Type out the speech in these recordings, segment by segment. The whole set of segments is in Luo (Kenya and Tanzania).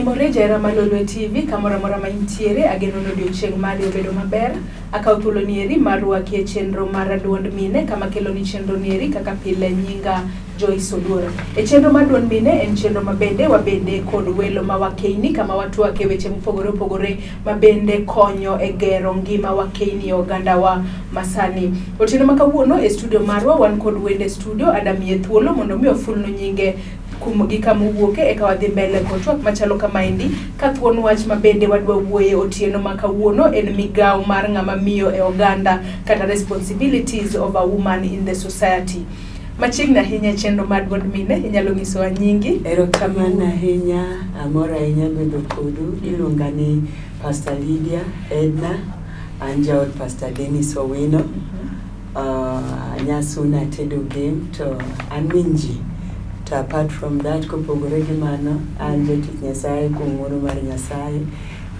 Oimore Jaira Malolwe TV kamora mora ma intiere ageno no odiochieng' mari obedo maber akaw thuolo nieri marwaki chenro mar duond mine kama kelo ni chenro nieri kaka pile nyinga Joyce Oduor. E chenro mar duond mine en chenro mabende wabende kod welo ma wakeini kama watu wake weche mopogore mabende konyo e gero ngima wakeini oganda wa masani. Otieno makawuono e studio marwa wan kod wende studio adamie thuolo mondo mi ofulno nyinge kumugika muwuoke eka wadhi mbele kotwak machalo kamaendi ka thuon wach mabende wadwa wuoye otieno makawuono en migao mar ng'ama miyo e oganda kata responsibilities of a woman in the society. Machiegni ahinya chenro mar duond mine inyalo nyisowa nyingi. Erokamano ahinya, amora ahinya bedo kodu. Iluonga ni Pastor Lydia Edna, an jaod Pastor Dennis Owino. Nyasuna tedo game to an minji. To apart from that, kopogore gi mano, an jotich Nyasaye kuom ng'wono mar Nyasaye.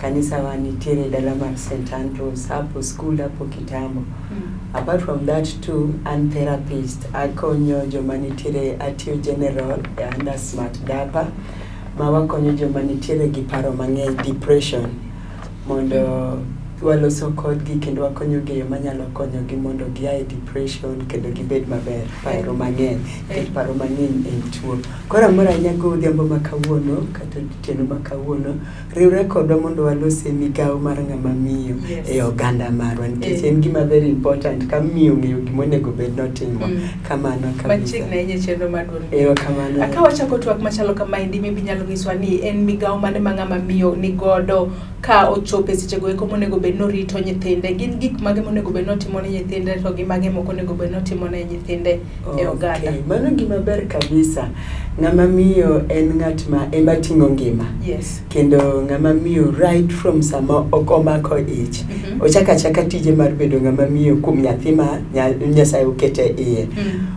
Kanisa wa nitiere dala mar St. Andrews, hapo school hapo kitambo. Apart from that too, an therapist. Akonyo joma nitiere atio general under Smart Dapa. Ma wakonyo joma nitiere gi paro mang'eny, depression. Mondo waloso kodgi kendo wakonyo gi yo manyalo konyo gi mondo giae depression kendo gibed maber. Paro mang'eny, paro mang'eny en tuo. Koro amora nyago odhiambo makawuono kata otieno makawuono riwre kodwa mondo walose migao mar ng'ama miyo e oganda marwa nikech en gima very important ka miyo ng'eyo gimonego bed notimo. Kamano kabisa. Machiegni ahinya chenro mar duond mine. Erokamano. Akawa chako twak machalo kamaendi maybe nyalo nyiswa ni en migao mane ma ng'ama miyo ni godo ka ochope sechego eko monego bed norito nyithinde. Gin gik mage monego bed notimo ne nyithinde to gi mage moko onego bed notimo ne nyithinde e oganda. Mano gima ber kabisa. Ng'ama miyo en ng'at ma ema ting'o ngima. Yes. Kendo ng'ama miyo right from sama ok omako ich. Ochaka tije mar bedo ng'ama miyo kuom nyathi ma Nyasaye okete iye.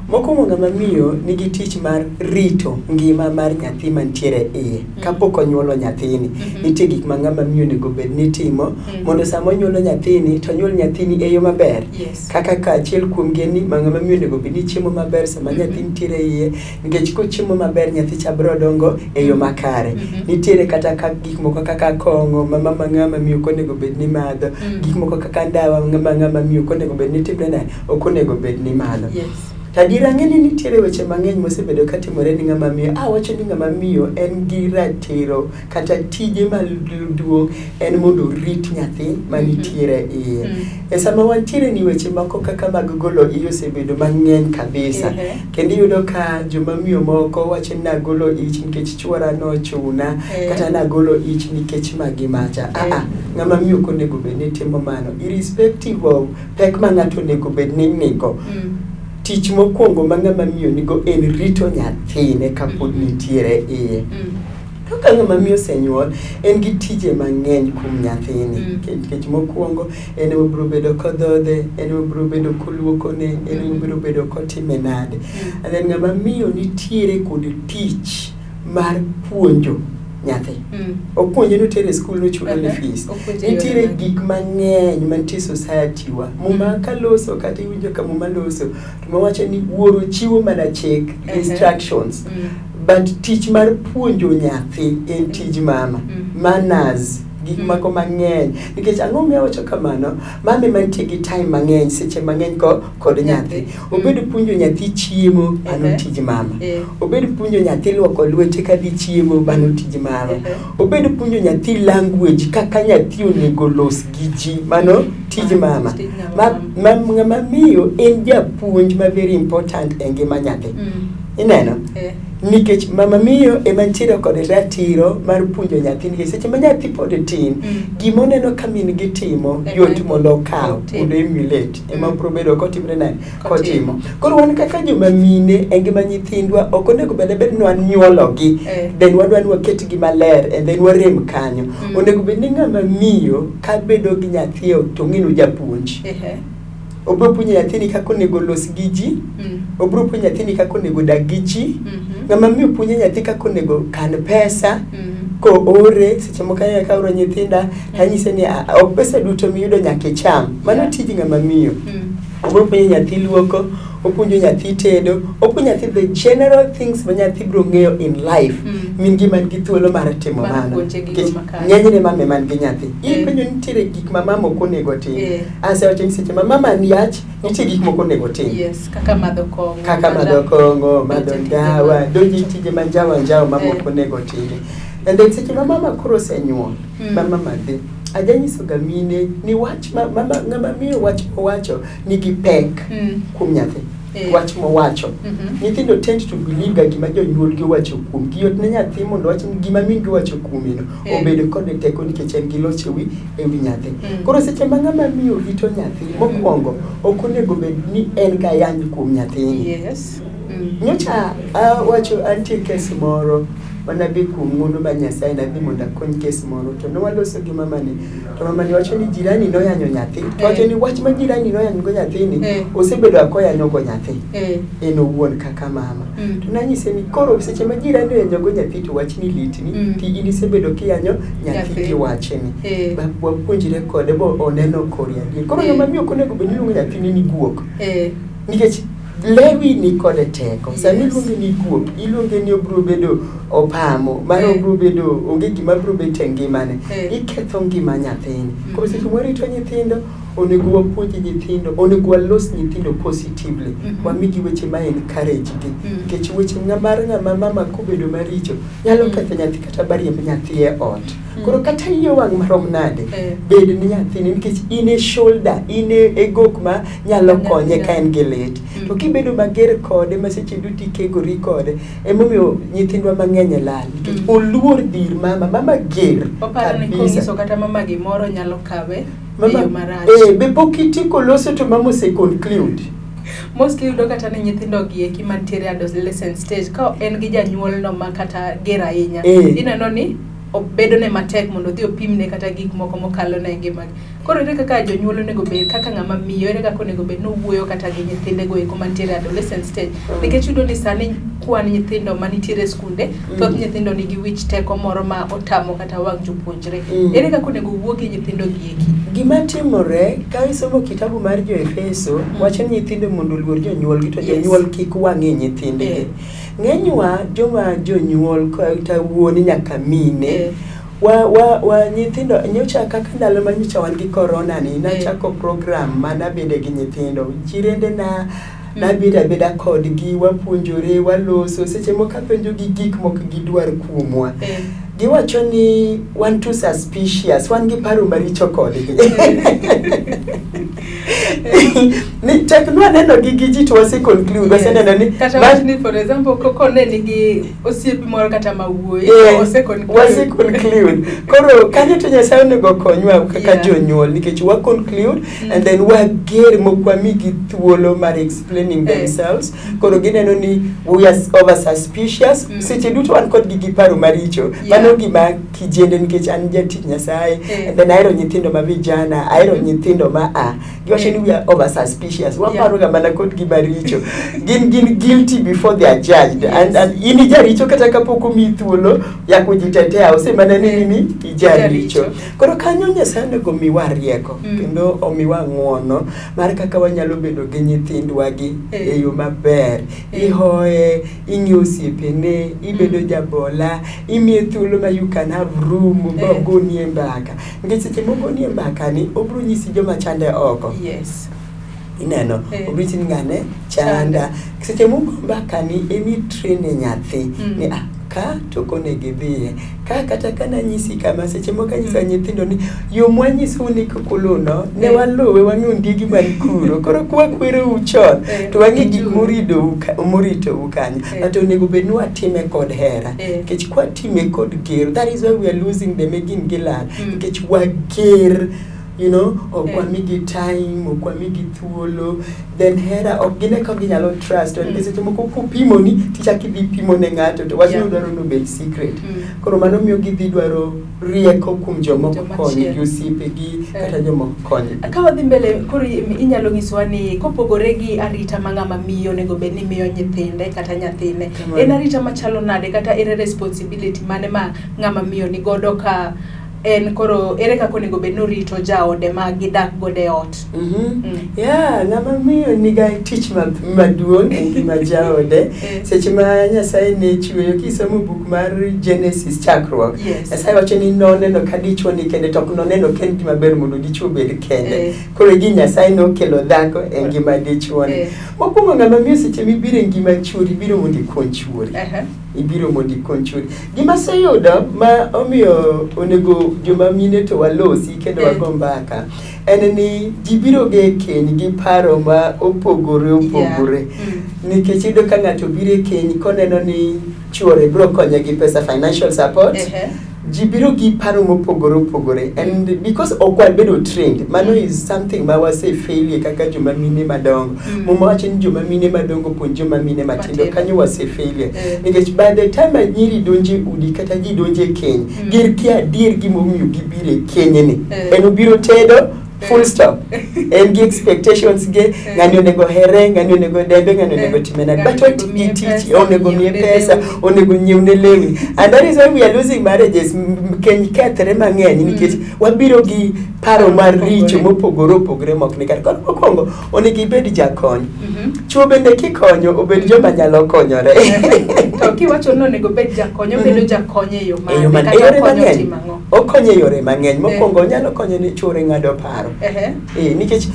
Mokwongo ng'ama miyo nigi tich mar rito ngima mar nyathi mantiere iye. Kapok onyuolo nyathini, nitie gik ma ng'ama miyo onego bed ni timo mondo sama onyuolo nyathini to onyuol nyathini e yo maber. Kaka achiel kuom gini ma ng'ama miyo onego bed ni chiemo maber sama nyathi nitiere iye, nikech kochiemo maber nyathi cha biro dongo e yo makare. Nitiere kata gik moko kaka kong'o ma ng'ama miyo onego bed ni madho, gik moko kaka ndawa ng'ama miyo onego bed ni timne ok onego bed ni madho. Tadira ng'eni nitiere weche mang'eny mosebedo katimore ni ng'ama miyo. Wacho ni ng'ama miyo en gi ratiro kata tije maduong' en mondo rit nyathi manitiere iye. E sama wantiere ni weche moko kaka mag golo iye osebedo mang'eny kabisa. Kendo iyudo ka joma miyo moko wacho ni nagolo ich nikech chwora nochuna kata nagolo ich nikech magi macha. Ng'ama miyo ok onego bed ni timo mano. Irrespective of pek ma ng'ato onego bed ni nigo. Tich mokwongo ma ng'ama miyo nigo en rito nyathine kapod nitiere iye. Kaka ng'ama miyo osenyuol en gi tije mang'eny kuom nyathini. Nikech mokwongo en obiro bedo kodhodhe, en obiro bedo koluokone, en obiro bedo kotime nade. And then ng'ama miyo nitiere kod tich mar puonjo nyathi. Opuonje no tere school no chulo ne fees. Nitiere gik mang'eny mantie society wa. Muma kaloso kata iwinjo ka muma loso. To wacho ni wuoro chiwo mana chik instructions. But tich mar puonjo nyathi en tij mama. Manners gik mako mang'eny. Nikech ang'o miyo wacho kamano, mama mantie gi time mang'eny seche mang'eny kod nyathi. Obedo puonjo nyathi chiemo, mano tij mama. Obedo puonjo nyathi luoko lwete ka dhi chiemo, mano tij mama. Obedo puonjo nyathi language kaka nyathi onego los gi ji, mano tij mama. Ng'ama miyo en japuonj ma very important e ngima nyathi. Ineno? Nikech mama miyo ema nitiere kod ratiro mar puonjo nyathi nikech seche ma nyathi pod tin, gimoneno ka min gitimo yot mondo okaw mondo emulate ema biro bedo kotimre nani kotimo. Koro wan kaka joma mine e ngima nyithindwa ok onego bed ni wan nyuologi then wadwa ni waketgi maler and then warem kanyo. Onego bed ni ng'ama miyo ka bedo gi nyathi to ng'ino japuonj. Obro puonjo nyathini kaka onego los gi ji. Obro puonjo nyathini kaka onego dag gi ji. Ng'ama miyo puonjo nyathi kaka onego kan pesa. Ko ore seche moko ka oro nyithinda anyise ni ok pesa duto miyudo nyaka cham. Mano tij ng'ama miyo. Obro puonjo nyathi luoko, opuonjo nyathi tedo, opuonjo nyathi the general things ma nyathi bro ng'eyo in life. min gi man gi thuolo mar timo mano. Ng'enyne mame man gi nyathi. Ipenjo nitiere gik ma mama ok onego tim. Ase wacho ni seche ma mama ni yach, nitie gik moko onego tim. Yes, kaka madho kong'o. Kaka madho kong'o, madho ndawa, donjo tije ma njawa mama ok onego tim. And then seche ma mama koro osenyuol, mama madhi. Ajanyiso ga mine ni wach mama ng'ama miyo wach mowacho nigi pek kuom nyathi. Wach mowacho. Nyithindo tend to believe ga gima jonyuol gi wacho kuom gi. Yot ne nyathi mondo wach gima min gi wacho kuomino obed kod teko nikech en gi loch ewi nyathi. Koro seche ma ng'ama miyo rito nyathi mokwongo ok onego bed ni en ga yanj kuom nyathini. Yes. Nyocha wacho antie kes moro manabi kuom ng'uono ma Nyasaye nabi mondo akony kes moro to nowaloso gi mamani. To mamani wacho ni jirani noyanyo nyathi. To wacho ni wach ma jirani noyanyo go nyathini osebedo akoyanyo go nyathi. En owuon kaka mama. To nanyise ni koro seche ma jirani oyanyo go nyathi to wach ni litni ti in isebedo kiyanyo nyathi gi wachni. Wapuonjre kode bo oneno koria. Koro ng'ama miyo konego bed ni luongo nyathini ni guok. Nikech lewi ni kode teko. Sami luonge ni guok, iluonge ni obro bedo opamo, mano obro bedo onge gima bro bet e ngimane. Iketho ngima nyathini. Koro seche morito nyithindo, onego wapuonj nyithindo, onego walos nyithindo positively. Wamigi weche ma encourage gi. Nikech weche ng'ama mama kobedo maricho, nyalo ketho nyathi kata bariemb nyathi e ot. Koro kata iyo wang' marom nade, bed ni nyathini nikech in e shoulder, in e gok ma nyalo konye ka en gi lit. To kibedo mager kode ma seche duto ikegori kode, emomiyo nyithindwa mang'eny lal nikech oluor dir mama ger. Oparo ni konyiso kata mama gimoro nyalo kawe eyo marach. Be pokitiko loso to mama ose conclude. Mostly udo kata ni nyithindo gi eki mantiere adolescent stage ka en gi janyuol no ma kata ger ahinya. Ineno ni obedo ne matek mondo dhi opimne kata gik moko mokalo na ngimagi. Koro ere kaka jonyuol onego bed kaka ng'ama miyo, ere kaka onego bed no wuoyo kata gi nyithinde go eko mantiere adolescent stage. Nikech yudo ni sani kwan nyithindo manitiere skunde, thoth nyithindo nigi wich teko moro ma otamo kata wang' jopuonjre. Ere kaka onego wuo gi nyithindo gi eki. Gima timore ka isomo kitabu mar Jo-Efeso, wacho ni nyithindo mondo oluor jonyuol gi to jonyuol kik wang'e nyithindgi. Ng'enywa joma jonyuol kata wuone nyaka mine wa nyithindo nyocha kaka ndalo manyocha wan gi corona ni nachako program mana bede gi nyithindo jirende na beda kodgi wapuonjore waloso seche moko apenjo gi gik moko gidwar kuomwa. Giwacho ni one too suspicious, wan gi paro maricho kodgi. Ni teknwa neno gi ji to wase conclude wase neno ni kata ni for example koko ne nigi osiepi moro kata mawuoyi wase conclude. Koro kanyo to Nyasaye onego konywa kaka jonyuol nikech wa conclude and then wa ger mokwami gi thuolo mar explaining themselves. Koro gineno ni we are over suspicious. Seche duto wan kod gi paro maricho. Mano gima kijende nikech an jatich Nyasaye. And then aero nyithindo ma vijana, aero nyithindo ma giwacho ni we are over suspicious. Waparo ga mana kod gi maricho. Gin guilty before they are judged. And in jaricho kata kapok omi thuolo ya kujitetea osemana ni ijaricho. Koro kanyo Nyasaye onego miwa rieko kendo omiwa ng'uono mar kaka wanyalo bedo gi nyithindwa gi e yo maber. Ihoye, ing'iyo osiepene, ibedo jabola, imiye thuolo ma you can have room gonie mbaka. Nikech seche mogonie mbaka ni obro nyisi joma chande oko. Yes. Ineno, obro ngane chanda. Seche moko mbaka ni emi train nyathi ni ka to konege dhie. Ka kata kana nyisi kama seche moko nyisa nyithindo ni yo mwanyiso ni kokolono ne walowe wang'ondigi man kuro. Koro kwa kwero uchon to wangi gik morito ukanyo. Ato onego bed ni watime kod hera. Nikech kwa time kod ger, that is why we are losing them again gilal. Nikech wager, you know, okwamigi time, okwamigi thuolo, then hera okgine ka ginyalo trust. When seche moko kupimo ni tichaki dhi pimo ne ng'ato to wachno dwaro no bed secret. Koro mano miyo gidhi dwaro rieko kuom jomoko konyo gi osiepegi kata jomoko konyo. Ka wadhi mbele koro inyalo nyiswa ni kopogore gi arita ma ng'ama miyo onego bed ni miyo nyithinde kata nyathine, en arita machalo nade kata ere responsibility mane ma ng'ama miyo ni godo ka en koro ere kaka onego bed norito jaode ma gidak godo e ot. Yeah, ng'ama miyo niga tich maduong' e ngima jaode. Seche ma Nyasaye ne chweyo kisomo buk mar Genesis chakruok. Nyasaye wacho ni noneno ka dichuo ni kende to ok noneno kend gima ber mondo dichuo bed kende. Koro gi Nyasaye nokelo dhako e ngima dichuo ni. Mokwongo ng'ama miyo seche mibiro e ngima chuori biro mondo ikony chuori. Ibiro mondo ikony chuori. Gima seyudo ma omiyo onego joma mine to walosi kendo wago mbaka en ni ji biro ge keny gi paro ma opogore. Nikech iyudo ka ng'ato biro e keny koneno ni chuore biro konye gi pesa, financial support. Ji biro gi paro mopogore. And because okwal bedo trained, mano is something ma wase failure kaka joma mine madongo. Muma wacho ni joma mine madongo puonj joma mine matindo, kanyo wase failure. Nikech by the time nyiri donje udi kata ji donje keny, gir kia adier gimomiyo gibiro e keny ni. En obiro tedo, full stop. En gi expectations ge, ng'ani onego here, ng'ani onego dembe, ng'ani onego timena. But what iti onego miye pesa, onego nyiewne lewni. And that is why we are losing marriages. Keny kethre mang'eny nikech wabiro gi paro mar richo mopogore mok nikare. Koro mokwongo onego ibed jakony. Chuo bende kikonyo obed joma nyalo konyore. To kiwacho ni onego bed jakony, obedo jakony e yo mang'eny. Okonyo e yore mang'eny. Mokwongo onyalo konyo ni chuore ng'ado paro. Nikech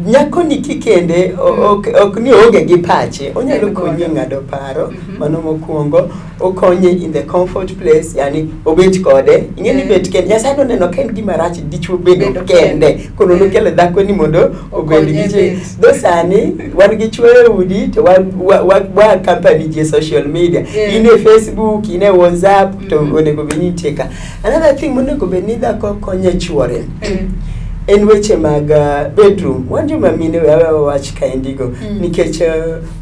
nyako ni kikende ok ni oge gi pache, onyalo konyi ng'ado paro. Mano mokwongo okonye in the comfort place, yani obet kode. Ing'eni bet kende, Nyasaye noneno ka en gima rach dichuo bedo kende. Kono nokelo dhako ni mondo obed gi ji. Tho sani wan gi chuo e udi to wa company je social media. In e Facebook, in e WhatsApp, to onego bed ni nitie. Another thing monego bed ni dhako konye chuore en weche mag bedroom. Wan joma mine wach kaendigo nikech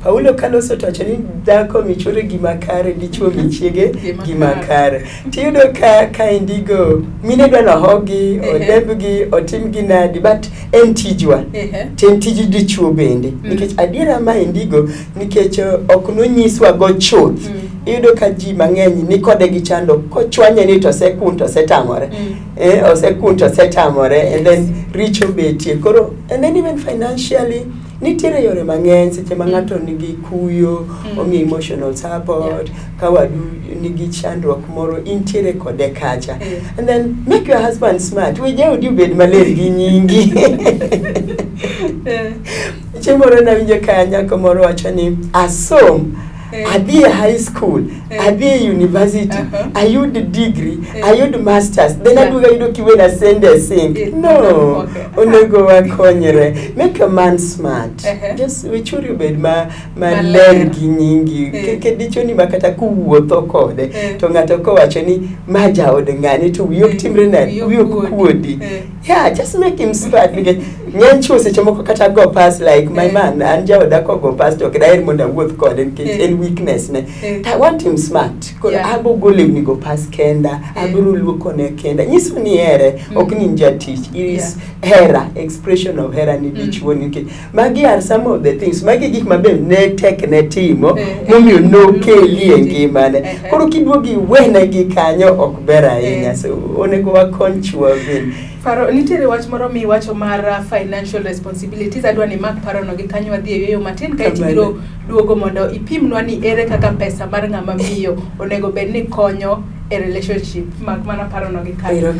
Paulo Carlos otacho ni dhako michore gima kare, dichuo michiege gima kare. Tiyudo ka kaendigo mine dwano hogi, odebgi, otimgi nadi, but en tijwa. Ten tiji dichuo bende. Nikech adiera ma endigo nikech ok nonyiswa go chuth. Iyudo ka ji mang'eny ni kode gi chando kochwanye ni to sekun to setamore. Osekun to setamore, and then richo betie. Koro, and then even financially, nitiere yore mang'eny seche ma ng'ato nigi kuyo, onge emotional support, kawadu nigi chandruok moro, intiere kode kacha. And then make your husband smart. Weje udi bed maler gi nyingi. Chemoro na winjo ka nyako moro wacho ni asom, adhi high school, adhi university, ayud degree, ayud masters, then aduga yudo kiwena sende sing. No, onego wakonyre. Make a man smart. Just wichuri bed ma ler gi nyingi. Keke dicho ni makata kuwuotho kode. To ng'ato kowacho ni ma jaod ng'ani to wiyok timre nadi, wiyok kuodi. Yeah, just make him smart. Because ng'eny chuo seche moko kata go pass like my man, an jaoda ko go pass to kdaer mondo awuoth kode nikech en weakness ne. I want him smart. Abo gole ni go pass kenda, aburu luoko ne kenda. Nyiso ni ere, ok ni njatich. It is hera, expression of hera ni dichuo nikech. Magi are some of the things. Magi gik mabe ne tek ne timo, momiyo no keli e ngimane. Koro kiduogi wene gi kanyo ok ber ahinya. So onego wakony chuo bende. Paro nitiere wach moro mi wacho mar financial responsibilities. Adwa ni mak paro no gi kanyo wadhi e yo matin ka itibiro duogo mondo ipimnwa ni ere kaka pesa mar ng'ama miyo onego bed ni konyo e relationship. Mak mana paro no gi kanyo.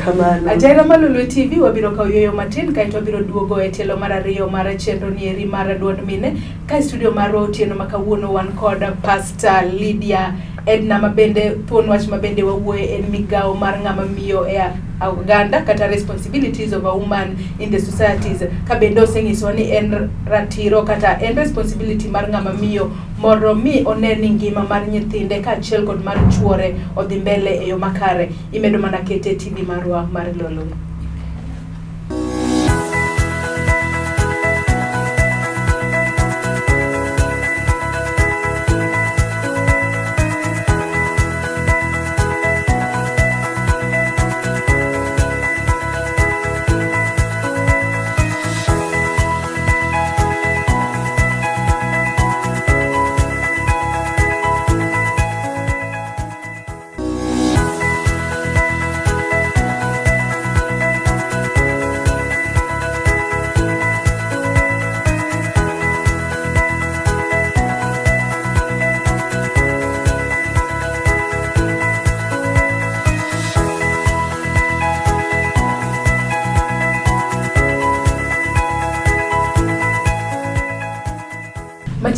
Ajaira Malulu TV wabiro kawo yo matin ka itobiro duogo e tielo mar ariyo mar chenro ni eri mar duond mine ka studio mar otieno makawuono wan kod Pastor Lydia Edna mabende thuon wach mabende wawuoye en migao mar ng'ama miyo e Uganda kata responsibilities of a woman in the societies. Kabendo sengiswa ni en ratiro kata en responsibility mar ng'ama miyo moro mi oneni ngima mar nyithinde ka achiel kod mar chuore odhi mbele e yo makare. Imedo mana kete TV marwa mar Lolo.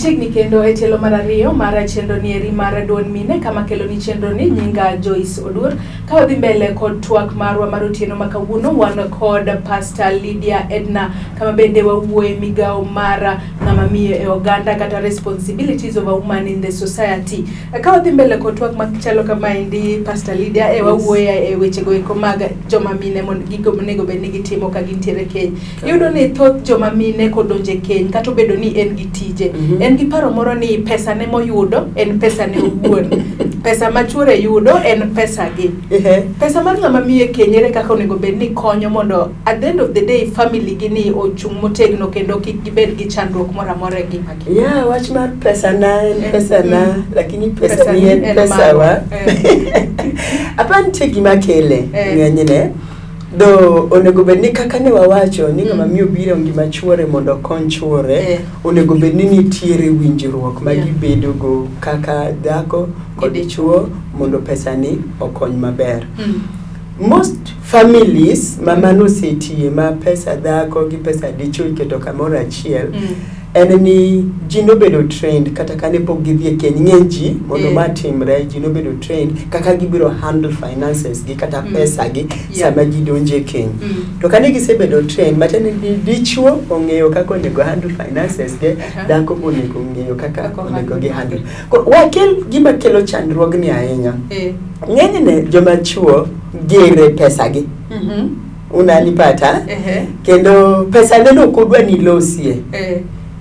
Machiegni kendo e tielo mar ariyo mar chenro nieri mar duond mine kama kelo ni chenro ni nyinga Joyce Odur ka wadhi mbele kod twak marwa mar otieno ma kawuono wan kod Pastor Lydia Edna kama bende wawuoye migao mar ng'ama miyo e oganda kata responsibilities of a woman in the society. Ka wadhi mbele kod twak machalo kama indi Pastor Lydia wawuoye e weche go eko mag joma mine mon gigo nego bed ni gitimo ka gintiere keny. Yudo ni thoth joma mine kodonje keny kata obedo ni en gi tije en gi paro moro ni pesa ne moyudo en pesa ne owuon. Pesa ma chuore yudo en pesa gi. Pesa mar ng'ama miye kenyere kaka onego bed ni konyo mondo at the end of the day family gi ni ochung' motegno kendo kik gibed gi chandruok moro amora e ngimagi. Yeah, wach mar pesa na en pesa na lakini pesa ni en pesa wa. Apante gima kele ng'enyne do onego bed ni kaka ne wawacho ni ng'ama miyo biro ngima chuore mondo kon chuore onego bed ni nitiere winjruok ma gibedo go kaka dhako kod chuo mondo pesa ni okony maber. Most families mama no setie ma pesa dhako gi pesa dichuo iketo kamoro achiel en ni ji no bedo trained kata kane pok gidhie keny ng'enji mondo matimre ji no bedo trained kaka gibiro handle finances gi kata pesa gi sama gidonje keny. To kane gisebedo trained matene dichuo ong'eyo kaka onego handle finances gi dhako onego ong'eyo kaka onego gi handle. Wakel gima kelo chandruogni ahinya. Ng'enyne joma chuo gere pesa gi. Unanipata? Kendo pesa neno kodwa ni losie.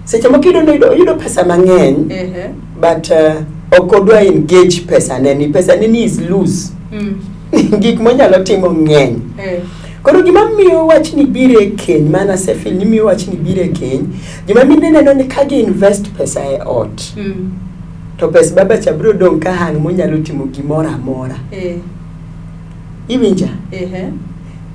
Seche moko yudo pesa mang'eny but okodwa engage pesa neni. Pesa neni is loose. Gik monyalo timo ng'eny. Koro gima miyo wach ni bire keny mana se feel ni miyo wach ni bire keny gima mine neno ni kagi invest pesa e ot. To pesa baba cha bro dong ka hang monyalo timo gimoro amora. Iwinja?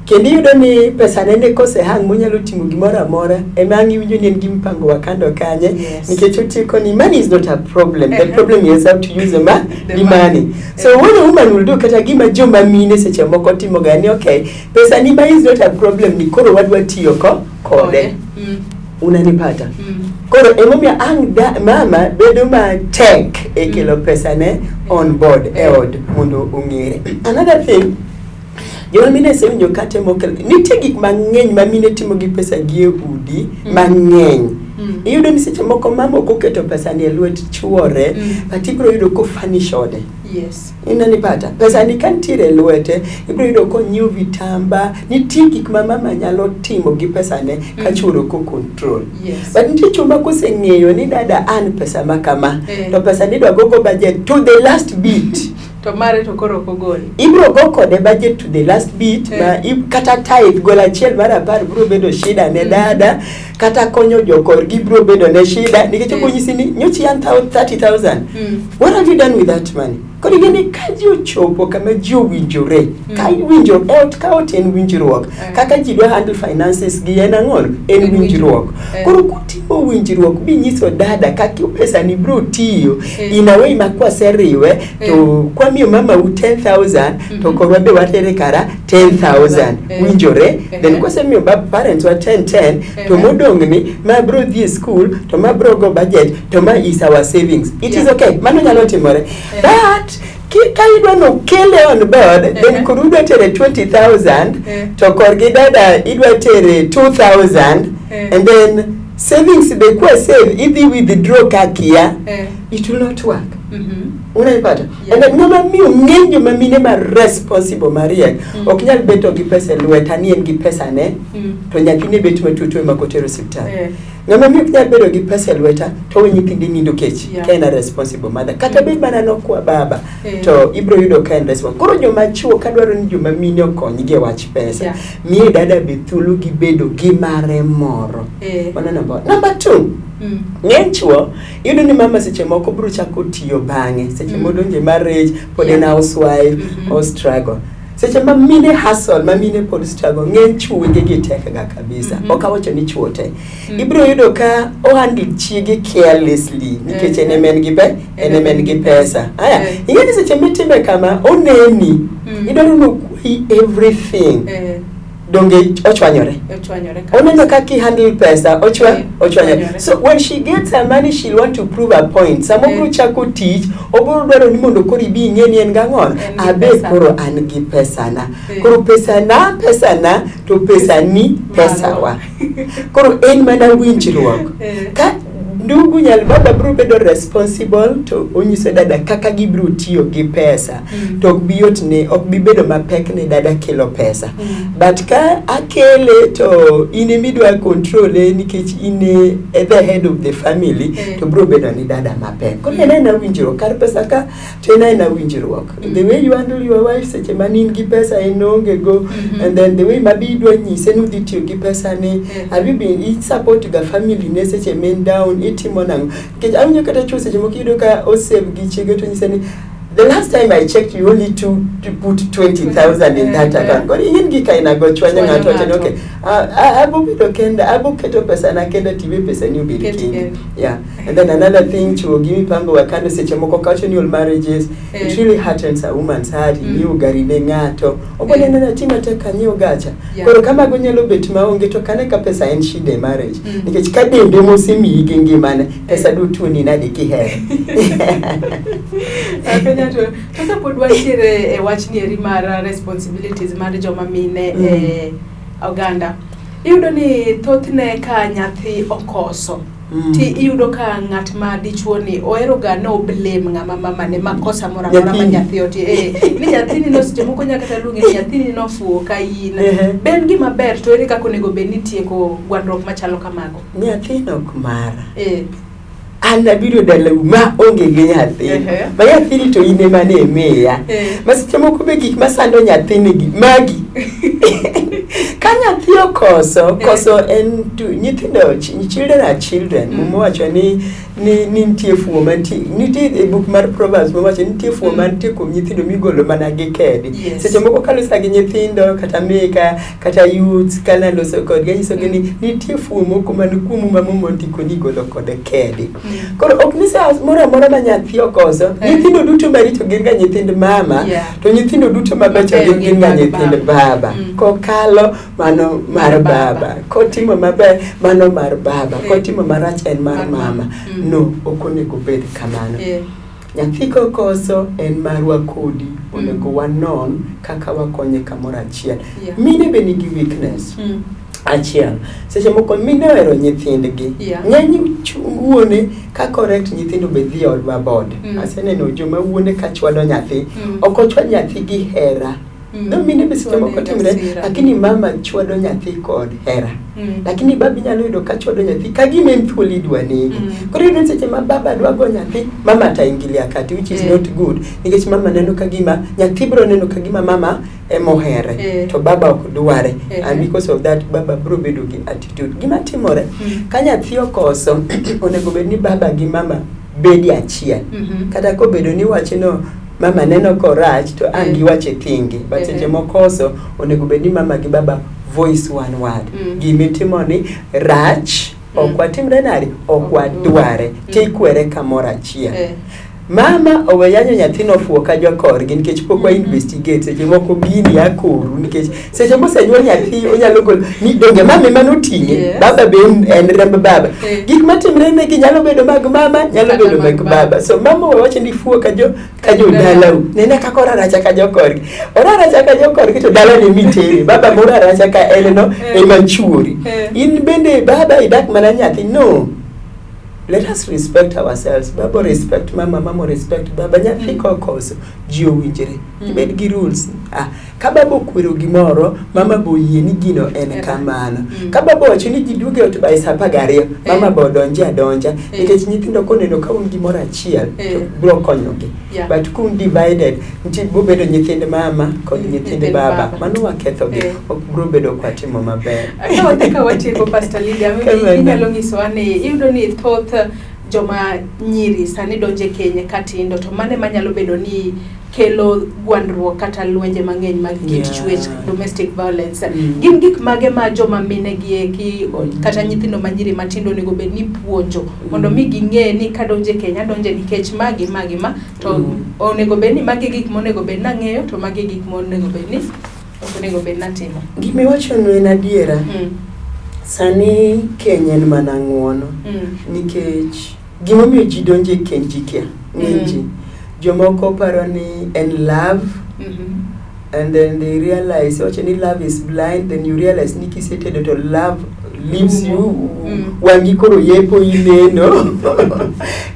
Kendi yudo ni pesa nene kose hang monyalo timo gimoro amora emangi iwinjo ni en gi mpango wa kando kanye nikech otiko ni money is not a problem. The problem is how to use the money. So when a woman will do kata gima joma mine seche moko timo gani okay pesa ni money is not a problem ni koro wadwa tiyo kode. Unanipata? Koro emomia mama bedo ma tek e kelo pesa ne on board eod mondo ung'ere. Another thing joma mine se winjo kate mokel nitie gik mang'eny ma mine timo gi pesa gi e udi mang'eny. Iyudo ni seche moko mama oketo pesa ni e lwet chuore but ibro yudo ko furnish ode. Yes. Inanipata? Pesa ni kantiere lwete ibro yudo ko nyiew vitamba nitie gik ma mama nyalo timo gi pesa ne ka chuoro ko control. Yes. But nitie chuma koseng'eyo ni dada an pesa makama to pesa ni dwa go budget to the last bit. To mare to koro kogoli. Ibro go kode budget to the last bit ma kata type gola achiel mar 10 bro bedo shida ne dada kata konyo jokor gi bro bedo ne shida nikech okonyisi ni nyochi an 30,000. What have you done with that money? Kodi gini kaji ochopo kama ji owinjore ka winjo out ka oten winjruok kaka ji dwa handle finances gi en ang'on en winjruok. Koro kutimo winjruok binyiso dada kaka pesa ni bro tiyo in a way makwa seriwe to kwa miyo mama u 10,000 to korwa be watere kara 10,000 winjore then kwa miyo bab parents wa 10 to modong ni ma bro dhi school to ma bro go budget to ma is our savings. It is okay. Mano nyalo timore. But ka idwa no kele on board then kurudwa tere 20,000 to korgi dada idwa tere 2,000 and then savings be kwa save idhi withdraw kakia it will not work. Unaipata? And then ng'ama miyo ng'enjo ma mine ma responsible mariek ok nyal beto gi pesa lweta ni en gi pesa ne to nyathine bet matutwe makotero hospital. Ng'ama miyo nyal bedo gi pesa lweta to nyithinde nindo kech kaena responsible mother kata bed mana no kwa baba to ibro yudo kaen responsible. Koro joma chuo kadwaro ni joma mine okony gi wach pesa miye dada be thulu gi bedo gi mare moro. Mano number 2 ng'eny chuo yudo ni mama seche moko bro chako tiyo bang'e seche modonje marriage pod en housewife or struggle. Seche ma mine hustle ma mine pod struggle ng'eny chuo wengegi tek ga kabisa. Okawacho ni chuo te ibro yudo ka o handle chiege carelessly nikech en men gi pesa. Aya ing'eni seche mitime kama oneni idwaro no everything donge ochwanyore. Oneno kaki handle pesa ochwanyore. So when she gets her money, she'll want to prove a point. Samobro chako tich, obro dwaro ni mondo kori bi ng'eni en gang'on. Abe koro an gi pesa na. Koro pesa na to pesa ni pesa wa. Koro en mana winjruok. Ka ndugu nyal baba bro bedo responsible to onyiso dada kaka gibro tiyo gi pesa to ok biyot ne ok bibedo mapek ne dada kelo pesa but ka akele to ine midwa control nikech ine at the head of the family to bro bedo ni dada mapek ko na winjruok kar pesa ka to na winjruok the way you handle your wife seche manin gi pesa enonge go and then the way mabidwa nyise no dhi tiyo gi pesa ne have you been support the family ne seche men down timonang ke awinyo kata chose jemo kido ka o save gi chege to nyisani the last time I checked you only to put 20,000 in that account but in gi kaina go chwanya ngato okay abo bido kenda abo keto pesa na kenda tibe pesa ni ubiri king yeah and then another thing to give me pango wakando seche moko casual marriages it really hurts a woman's heart you gari ne ngato obone na tima teka nyo gacha koro kama gonyalo bet maonge to kane ka pesa en shide marriage nikech kadende mosimi igengi mana pesa dutu ni nadi kihere Kaka podwa chire wachni eri mar responsibilities mar joma mine Uganda. Iyudo ni thothne ka nyathi okoso. Ti iyudo ka ng'at ma dichuo ni ohero ga no blame ng'ama mama ne makosa mora mora ma nyathi oti ni nyathi ni no seche moko nyaka ta luongi nyathi ni no fuo ka in ben gima ber to ere kaka onego bed ni tieko gwandruok machalo kamago. Nyathi no kumara anabiro dalau ma onge gi nyathi ma nyathi to ine mane meya masiche moko be gik masando nyathi ni gi magi ka nyathi koso en nyithindo children are children mumo wacho ni nitie fuo mantie nitie e book mar Proverbs mumo wacho nitie fuo mantie kuom nyithindo migolo mana gi kedi seche moko kalosa gi nyithindo kata meka kata youth kana loso kod ganyiso ni nitie fuo moko man kuom mamumo ndiko ni golo kod kedi koro ok ni sa mora ma nyathi okoso nyithindo duto marito gin ga nyithind mama to nyithindo duto mabecho gin ga nyithind baba kokalo mano mar baba kotimo maber mano mar baba kotimo marach en mar mama no okonego bed kamano nyathi kokoso en marwa kodi onego wanon kaka wakonye kamoro achiel mine be nigi weakness achiel seche moko mine ohero nyithindgi ng'eny wuone ka correct nyithindo be dhi od mabod aseneno joma wuone ka chwado nyathi ok ochwad nyathi gi hera no mine be seche moko timre lakini mama chwado nyathi kod hera lakini babi nyalo yudo ka chwado nyathi ka gima en thuol idwa negi koro yudo seche ma baba dwa go nyathi mama taingilia kati which is not good nikech mama neno ka gima nyathi bro neno ka gima mama emohere to baba ok dware and because of that baba bro bedo gi attitude gima timore ka nyathi okoso onego bed ni baba gi mama bedi achiel kata ko bedo ni wachino mama neno korach to angi wache thingi but seche mokoso onego bed ni mama gi baba voice one word gimitimo ni rach okwatimre nari okwadware tikwere kamoro achiel mama oweyanyo nyathino fuo ka jokorgi nikech pok wa investigate seche moko bini akoru nikech seche moko senyuol nyathi onyalo gol ni donge mama manoting'e baba be en remb baba gik matimre ne gi nyalo bedo mag mama nyalo bedo mag baba so mama wacho ni fuo ka jo dalau nene kaka oraracha ka jokorgi to dala ne mitere baba moraracha ka en no emachuori in bende baba idak mana nyathi no. Let us respect ourselves. Baba respect mama, mama respect baba. Nyathi kokoso ji owinjore. Ibed gi rules. Ka baba okwero gimoro, mama bo yie ni gino en kamano. Ka baba wacho ni ji duge ot by saa 12, mama bo donja. Nikech nyithindo koneno ka un gimoro achiel, bro konyogi. But kun divided, nti bo bedo nyithind mama kod nyithind baba. Mano wakethogi. Ok bro bedo kwatimo maber. Ka watieko Pastor Lydia, inyalo nyiso ane iyudo ni thoth joma nyiri sani donje Kenya katindo to mane manyalo bedo ni kelo gwandruok kata lwenje mang'eny mag kit chwech domestic violence gin gik mage ma joma mine gi eki kata nyithindo manyiri matindo nego bed ni puonjo mondo mi ging'e ni ka donje Kenya donje nikech magi to onego bed ni magi gik monego bed na ng'eyo to magi gik monego bed ni onego bed natimo? Gima wacho en adiera. Sani Kenya en mana ng'uono. Nikech gimomiyo ji donjo e keny ji kia. Ng'eji. Jomoko paro ni en love. And then they realize, love is blind. Then you realize, nikisetedo to love leaves you. Wangi koro yepo ineno.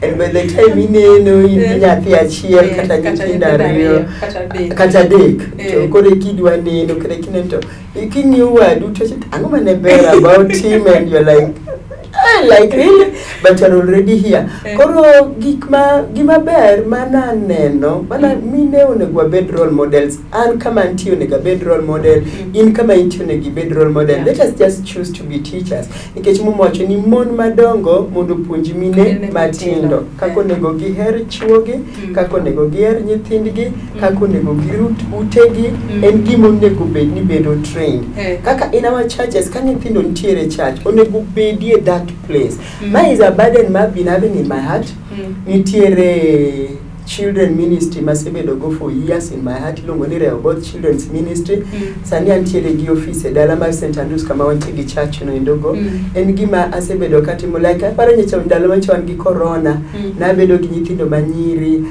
And by the time ineno, nyathi achiel kata nyithindo ariyo kata adek. To koro kidwa neno kata kinento. Iking'iyo wadu to ang'o mane ber about him, and you're like really, but you're already here. Koro gima ber mana neno, mana mine onego bed role models. An kama anti onego bed role model, in kama inti onego bed role model. Let us just choose to be teachers. Nikech mumocho ni mon madongo mondo puonj mine matindo. Kako onego giher chuogi, kako onego giher nyithindgi, kako onego girut utegi, en gima onego bed ni bedo trained. Kaka in our churches, ka nyithindo ntiere church, onego bedie that place. Mine is a burden I've been having in my heart. Nitiere children ministry masebedo go for years in my heart. Ilongo ni Rehoboth Children's Ministry. Sani antiere gi office e dala mar St. Andrews kama wantie gi church no indogo. En gima asebedo katimo like aparo nyecha ndalo machon gi corona. Na bedo gi nyithindo manyiri.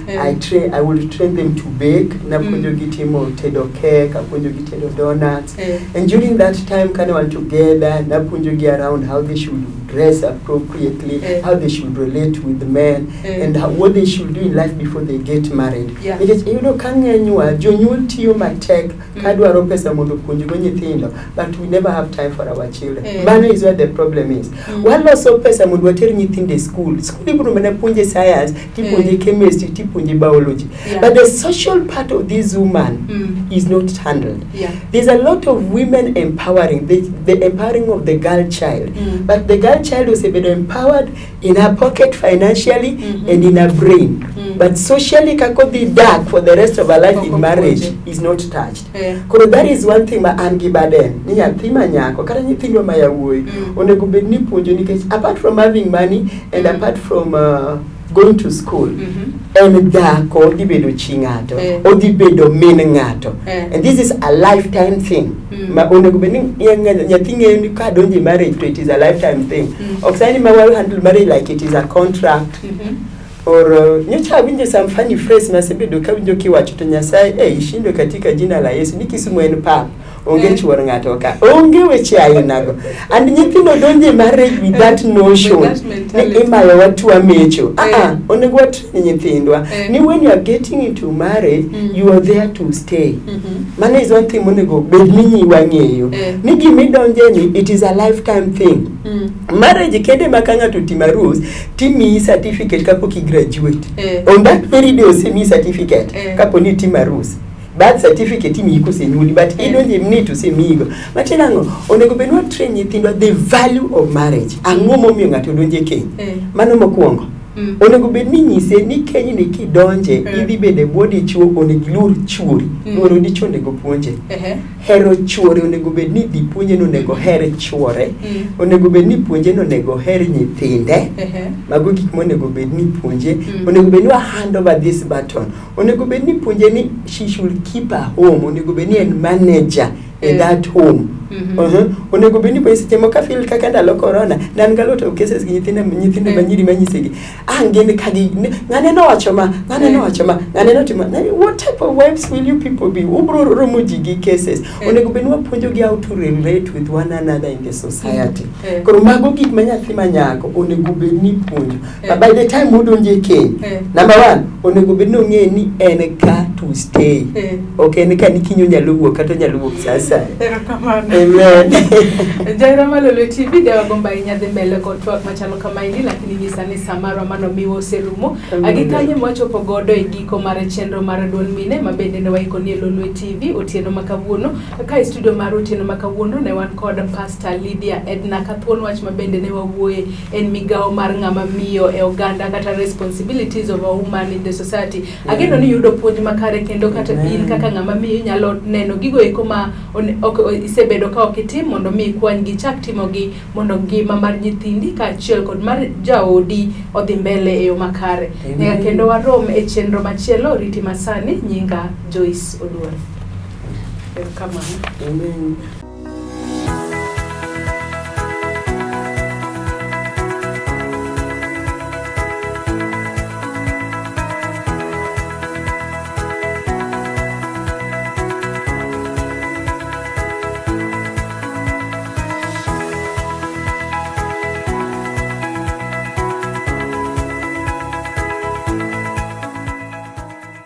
I will train them to bake. Na puonjo gi timo tedo cake, apuonjo gi tedo donuts. And during that time kind of together, na puonjo gi around how they should dress appropriately, how they should relate with men, and what they should do in life before they get married. Because you know kangenywa jonyuol tiyo matek kadwaro pesa mondo puonjgo nyithindo, but we never have time for our children. Mano is where the problem is. Waloso pesa mondo water nyithindo e school. School ibro mana puonje science, tipuonje chemistry, tipuonje biology. But the social part of this woman is not handled. There's a lot of women empowering, the empowering of the girl child. But the girl child was empowered in her pocket financially and in her brain. But socially kakodi dark for the rest of her life in marriage is not touched. Koro that is one thing ma an gi baden. Ni nyathi manyako kata nyithindo ma yawuoyi onego bed ni puonjo nikech apart from having money and apart from going to school, and dhako dhi bedo chi ng'ato, odhi bedo min ng'ato. And this is a lifetime thing. Ma onego bed ni nyathi ng'eyo ni ka donjo e marriage to it is a lifetime thing. Ok sani ma wa handle marriage like it is a contract. Or nyocha winje some funny phrase masebedo ka winjo kiwacho to Nyasaye ishindo katika jina la Yesu nikisumo en pap onge chuor ng'ato ka onge weche ainago. And nyithindo donje marriage with that notion ni imayo watu amecho. Onego watrain nyithindwa ni when you are getting into marriage you are there to stay. Mane is one thing onego bed ni wang'eyo ni gimidonje ni it is a lifetime thing. Marriage kende makanga to timarus timi certificate kapok graduate. On that very day osemi certificate kaponi timarus. Birth certificate imi senyuli, but you don't even need to say migo. Machenango onego benwa train nyithindwa the value of marriage. Ang'o momiyo ng'ato donje keny. Mano mokwongo. Onego bed ni nyise ni keny ni kidonje idhi bede body chuo onego lur chuori. Luoro dichuo onego puonje. Hero chuore onego bed ni dhi puonje no onego here chuore. Onego bed ni puonje no onego here nyithinde. Mago gik monego bed ni puonje. Onego bed ni hand over this baton. Onego bed ni puonje ni she should keep her home. Onego bed ni en manager in that home. Onego bed ni pesa temo ka feel kaka ndalo corona nan galoto cases gi nyithindo manyiri manyisegi ngene kagi ngane no wacho ma ngane no timo. What type of wives will you people be? Ubro romo jigi cases. Onego bed ni wapuonjo gi how to relate with one another in the society. Koro mago gik manyathi manyako onego bed ni puonjo. But by the time udonje keny, number 1 onego bed ni ong'e ni en ka to stay. Okay, ni ka nikinyo nyalo wuok kata nyalo wuok sasa. Amen. Jaira Malolo TV de wagomba inyadhi mbele kotwak machalo kama ini lakini nyisani samaro mano miwo serumo agikanye mwachopo godo e giko mare chenro mare duol mine mabende ne waiko ni Lolwe TV otieno makawuono ka studio mare otieno makawuono ne wan kod Pastor Lydia Edna Kathuon wach mabende ne wawuoye en migao mar ng'ama miyo e oganda kata responsibilities of a woman in the society. Ageno ni yudo puonj makare kendo kata in kaka ng'ama miyo nyalo neno gigo eko ma isebedo ka okitim mondo mi kwan gi chak timo gi mondo ngima mar nyithindi ka achiel kod mar jaodi odhi mbele e yo makare. Nyaka kendo warom e chenro machielo riti masani nyinga Joyce Oduor. Erokamano. Amen.